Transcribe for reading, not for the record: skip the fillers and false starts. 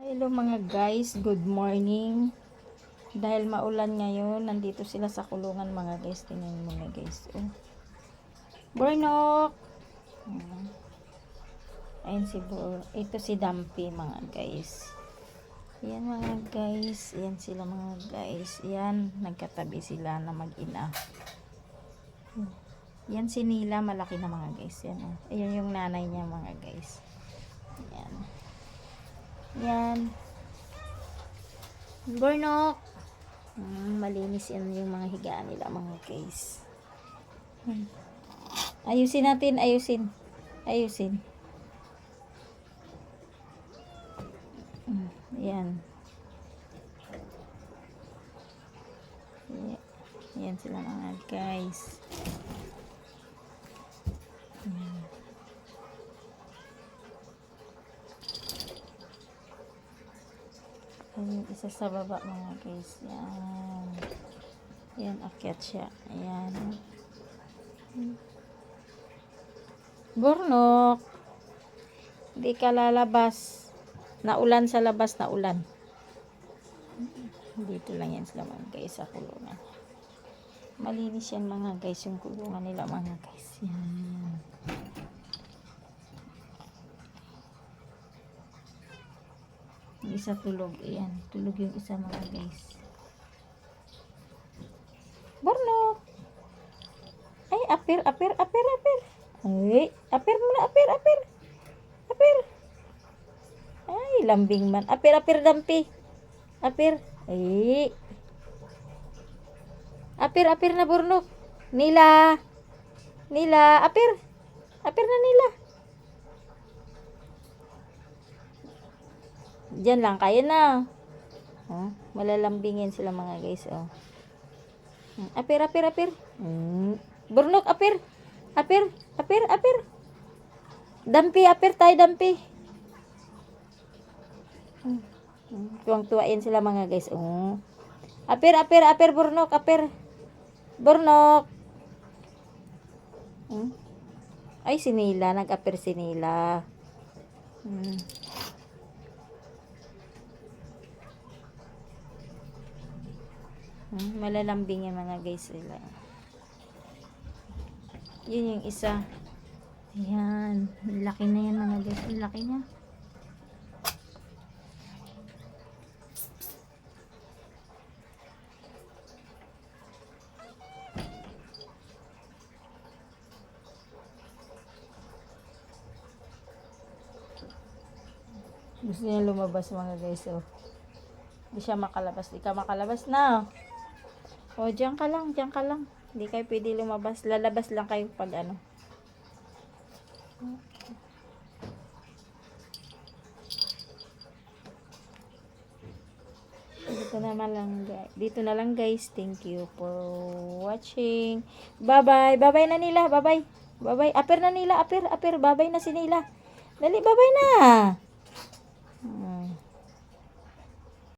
Hello mga guys, good morning. Dahil maulan ngayon, nandito sila sa kulungan mga guys. Tingnan mo mga guys. Oh. Bornok! Ayun si ito si Dumpy mga guys. Yan mga guys. Yan sila mga guys. Yan, nagkatabi sila na mag-ina. Yan si Nila, malaki na mga guys. Yan, oh. Ayun yung nanay niya mga guys. Yan. Yan. Bornok. Malinis yan yung mga higaan nila mga guys. Ayusin natin, ayusin. Ayusin. Yan. Yan sila mga guys. Ayun, isa sa baba mga guys. Yan. Yan, akyat siya. Ayan. Bornok. Hindi ka lalabas. Naulan sa labas, naulan. Dito lang yan sila mga guys sa kulungan. Malinis yan mga guys yung kulungan nila mga guys. Yan. Isa tulog. Ayan. Tulog yung isa mga guys. Bornok. Ay, apir. Ay, apir muna, apir. Ay, lambing man. Apir, Dumpy. Apir. Ay. Apir na Bornok. Nila, apir. Apir na Nila. Diyan lang kayo na. Oh, malalambingin sila mga guys, oh. Apir. Bornok, apir. Dumpy, apir tayo, Dumpy. Tuwang-tuwain sila mga guys, oh. Apir, Bornok, apir. Bornok. Ay, si Nila, nag-apir si Nila. Malalambing yung mga guys sila. Yun yung isa. Ayan. Laki na yan mga guys. Laki niya. Gusto niya lumabas mga guys. Oh. Hindi siya makalabas. Di ka makalabas na. O, diyan ka lang. Hindi kayo pwede lumabas. Lalabas lang kayo pag ano. Dito na lang guys. Thank you for watching. Bye-bye. Bye-bye na Nila. Bye-bye. Apir na Nila. Apir. Bye-bye na si Nila. Dali, bye-bye na.